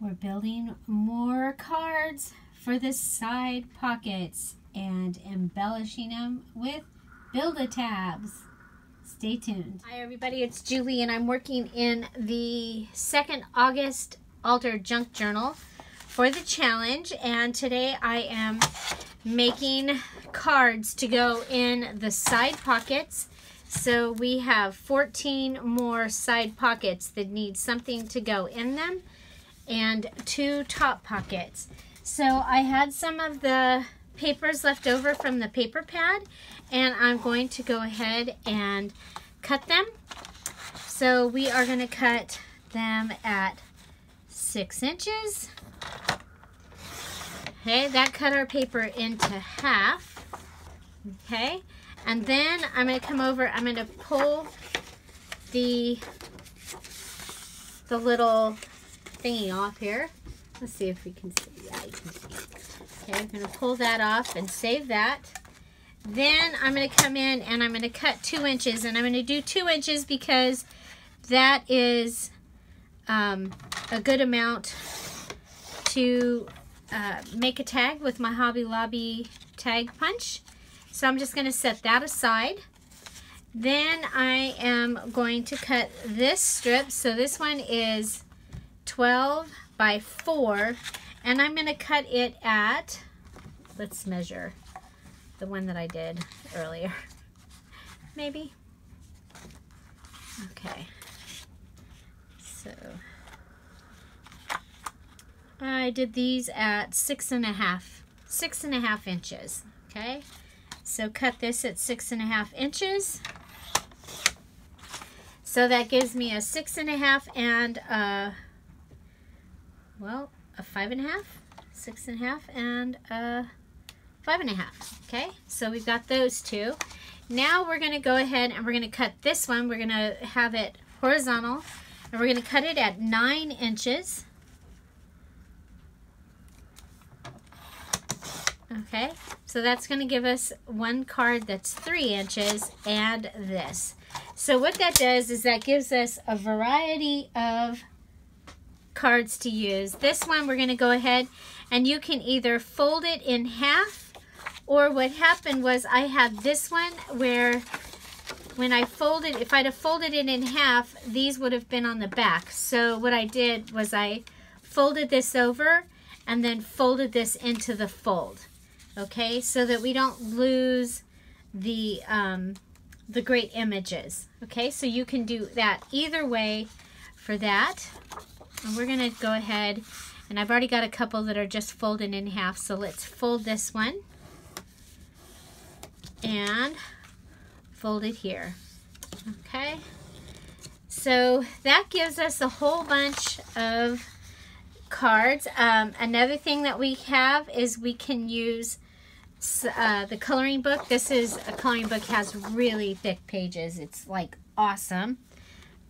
We're building more cards for the side pockets and embellishing them with Build-A-Tabs. Stay tuned. Hi everybody, it's Julie and I'm working in the 2nd August Altered Junk Journal for the challenge, and today I am making cards to go in the side pockets. So we have 14 more side pockets that need something to go in them and 2 top pockets. So I had some of the papers left over from the paper pad, and I'm going to go ahead and cut them. So we are going to cut them at 6 inches. Okay, that cut our paper into half. Okay, and then I'm going to come over, I'm going to pull the little thingy off here. Let's see if we can see. Yeah, you can see. Okay, I'm going to pull that off and save that. Then I'm going to come in and I'm going to cut 2 inches, and I'm going to do 2 inches because that is a good amount to make a tag with my Hobby Lobby tag punch. So I'm just going to set that aside. Then I am going to cut this strip. So this one is 12 by 4, and I'm going to cut it at, let's measure the one that I did earlier, maybe. Okay, so I did these at 6.5 inches. Okay, so cut this at 6.5 inches. So that gives me a 6.5 and well, a 5.5, 6.5, and a 5.5. Okay, so we've got those 2. Now we're going to go ahead and we're going to cut this one. We're going to have it horizontal, and we're going to cut it at 9 inches. Okay, so that's going to give us one card that's 3 inches and this. So what that does is that gives us a variety of cards to use. This one we're going to go ahead and you can either fold it in half, or what happened was I had this one where when I folded, if I'd have folded it in half, these would have been on the back. So what I did was I folded this over and then folded this into the fold. Okay, so that we don't lose the great images. Okay, so you can do that either way for that. And we're going to go ahead, and I've already got a couple that are just folded in half, so let's fold this one and fold it here. Okay, so that gives us a whole bunch of cards. Another thing that we have is we can use the coloring book. This is a coloring book, has really thick pages. It's like awesome.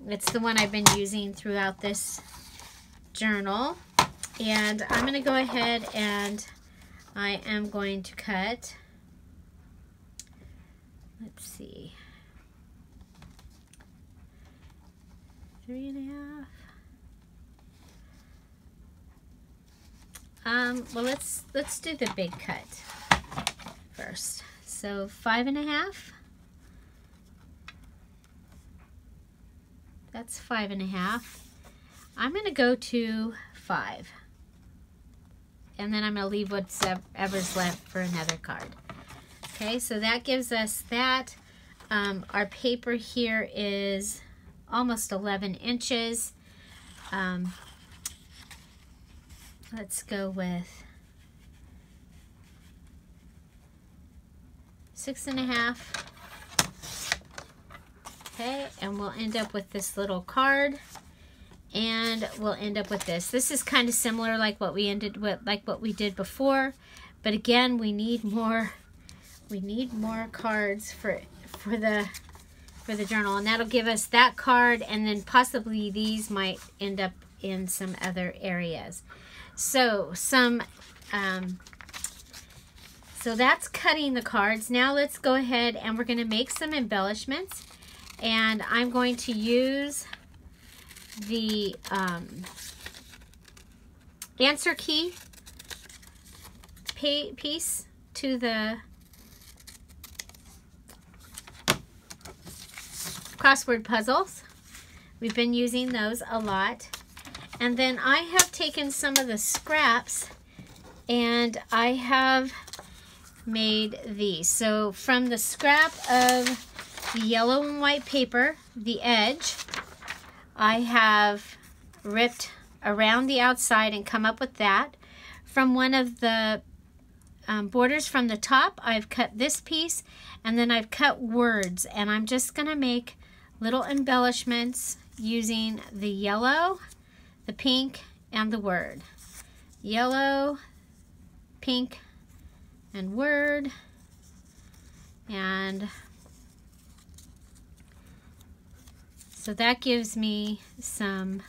It's the one I've been using throughout this journal, and I'm going to go ahead and I am going to cut, let's see, 3.5. Well, let's do the big cut first. So 5.5. That's 5.5. I'm going to go to 5. And then I'm going to leave whatever's left for another card. Okay, so that gives us that. Our paper here is almost 11 inches. Let's go with 6.5. Okay, and we'll end up with this little card, and we'll end up with this. This is kind of similar like what we ended with, like what we did before, but again, we need more cards for the journal, and that'll give us that card, and then possibly these might end up in some other areas. So so that's cutting the cards. Now let's go ahead and we're going to make some embellishments. And I'm going to use the answer key piece to the crossword puzzles. We've been using those a lot. And then I have taken some of the scraps and I have made these. So from the scrap of the yellow and white paper, the edge, I have ripped around the outside and come up with that. From one of the borders from the top, I've cut this piece, and then I've cut words, and I'm just going to make little embellishments using the yellow, the pink, and the word. Yellow, pink, and word, and so that gives me some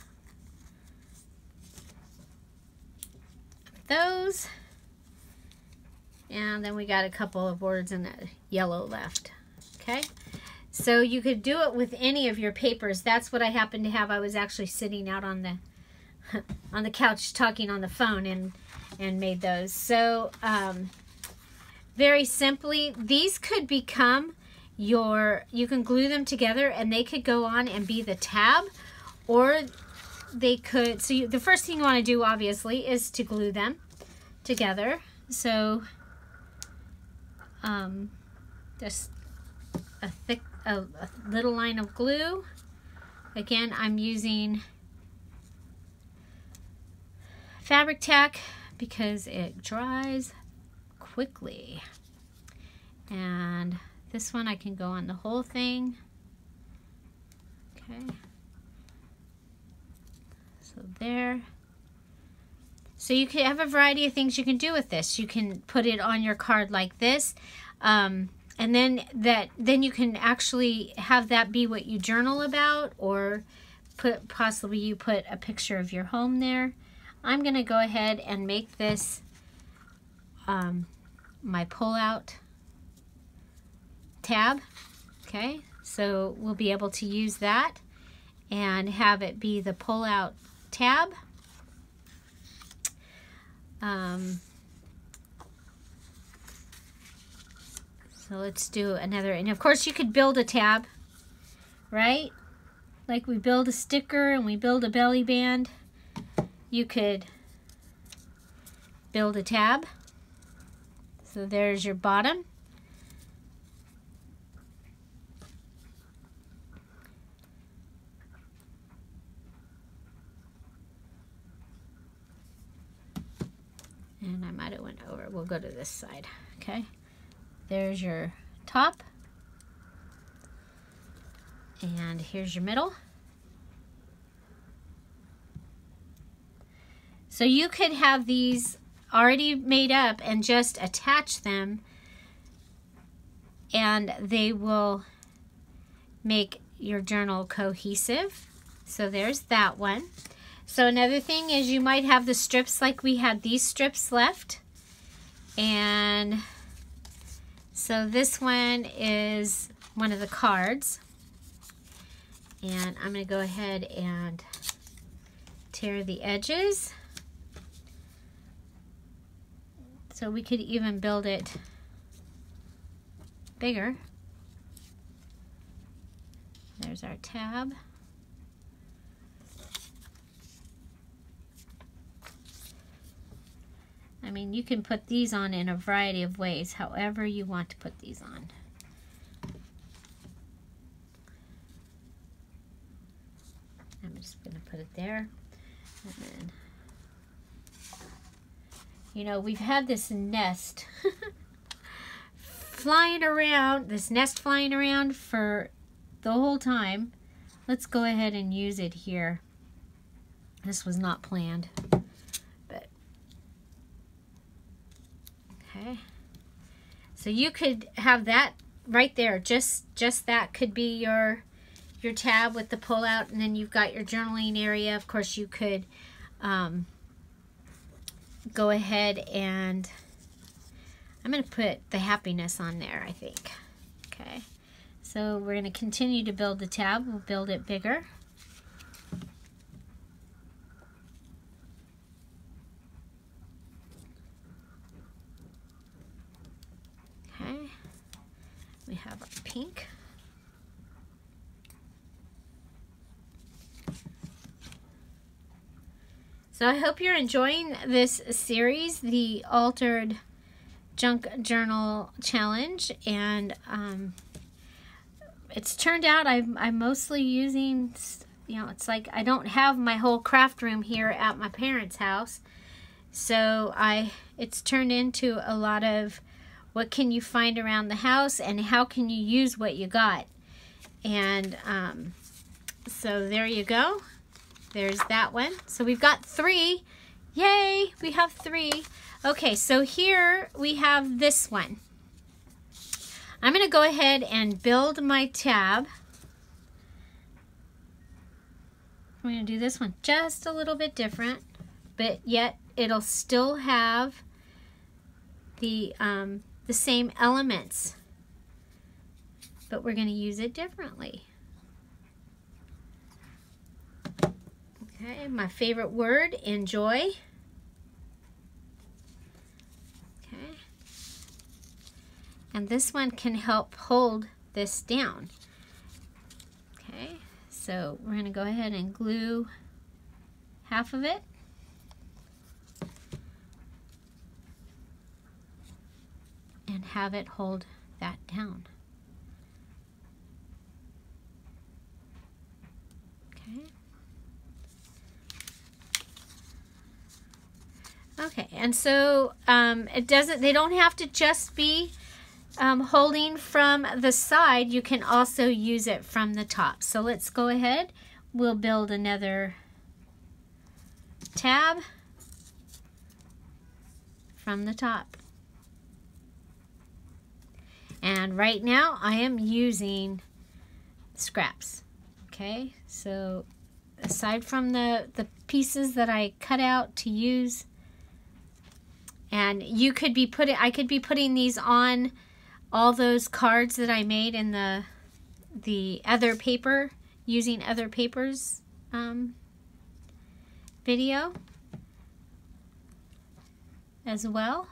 of those, and then we got a couple of words in the yellow left. Okay, so you could do it with any of your papers. That's what I happen to have. I was actually sitting out on the couch talking on the phone and made those. So very simply, these could become you can glue them together and they could go on and be the tab, or they could, so the first thing you want to do obviously is to glue them together. So just a little line of glue. Again, I'm using fabric tack because it dries quickly. And this one I can go on the whole thing. Okay. So there. So you can have a variety of things you can do with this. You can put it on your card like this. And then you can actually have that be what you journal about, or possibly you put a picture of your home there. I'm going to go ahead and make this my pull-out tab. Okay, so we'll be able to use that and have it be the pull-out tab. So let's do another, and of course you could build a tab, right? Like we build a sticker and we build a belly band. You could build a tab. So there's your bottom. And I might have went over. We'll go to this side. Okay. There's your top. And here's your middle. So you could have these already made up and just attach them, and they will make your journal cohesive. So there's that one. So another thing is you might have the strips, like we had these strips left. And so this one is one of the cards. And I'm going to go ahead and tear the edges. So we could even build it bigger. There's our tab. I mean, you can put these on in a variety of ways, however you want to put these on. I'm just going to put it there. And then, you know, we've had this nest flying around, for the whole time. Let's go ahead and use it here. This was not planned. Okay, so you could have that right there. Just that could be your tab with the pull out, and then you've got your journaling area. Of course, you could go ahead and I'm going to put the happiness on there, I think. Okay, so we're going to continue to build the tab. We'll build it bigger. have our pink. So I hope you're enjoying this series, the Altered Junk Journal Challenge, and it's turned out I'm mostly using, you know, it's like I don't have my whole craft room here at my parents' house, so it's turned into a lot of what can you find around the house and how can you use what you got. And so there you go. There's that one. So we've got 3. Yay, we have 3. Okay, so here we have this one. I'm going to go ahead and build my tab. I'm going to do this one just a little bit different, but yet it'll still have the same elements, but we're going to use it differently. Okay, my favorite word, enjoy. Okay. And this one can help hold this down. Okay, so we're going to go ahead and glue half of it. And have it hold that down. Okay. Okay, and so they don't have to just be holding from the side. You can also use it from the top. So let's go ahead. We'll build another tab from the top. And right now I am using scraps. Okay, so aside from the pieces that I cut out to use, and you could be I could be putting these on all those cards that I made in the other paper, using other papers video as well.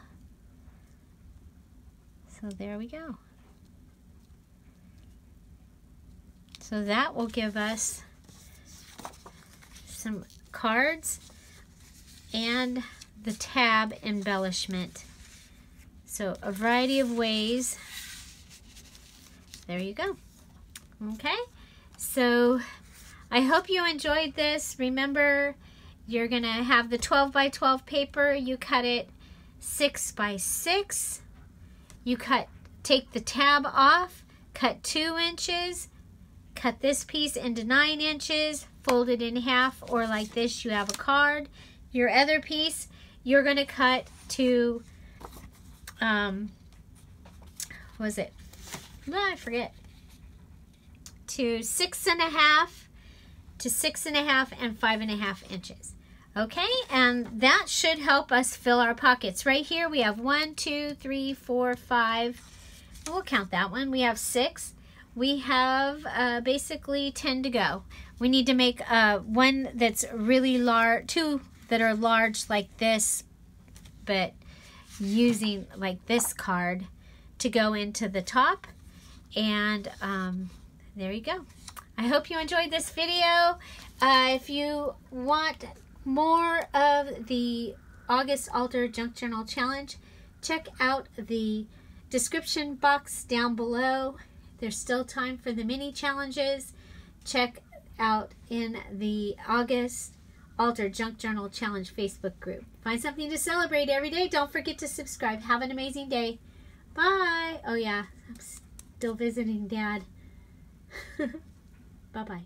So there we go. So that will give us some cards and the tab embellishment. So a variety of ways. There you go. Okay, so I hope you enjoyed this. Remember, you're gonna have the 12 by 12 paper. You cut it 6 by 6. You take the tab off, cut 2 inches, cut this piece into 9 inches, fold it in half, or like this, you have a card. Your other piece, you're going to cut to, was it? No, I forget. To 6.5 to 6.5 and 5.5 inches. Okay, and that should help us fill our pockets. Right here we have 1, 2, 3, 4, 5. We'll count that one. We have 6. We have basically 10 to go. We need to make one that's really large, 2 that are large like this, but using like this card to go into the top. And there you go. I hope you enjoyed this video. If you want more of the August Altered Junk Journal Challenge, check out the description box down below. There's still time for the mini challenges. Check out in the August Altered Junk Journal Challenge Facebook group. Find something to celebrate every day. Don't forget to subscribe. Have an amazing day. Bye. Oh yeah, I'm still visiting Dad. Bye-bye.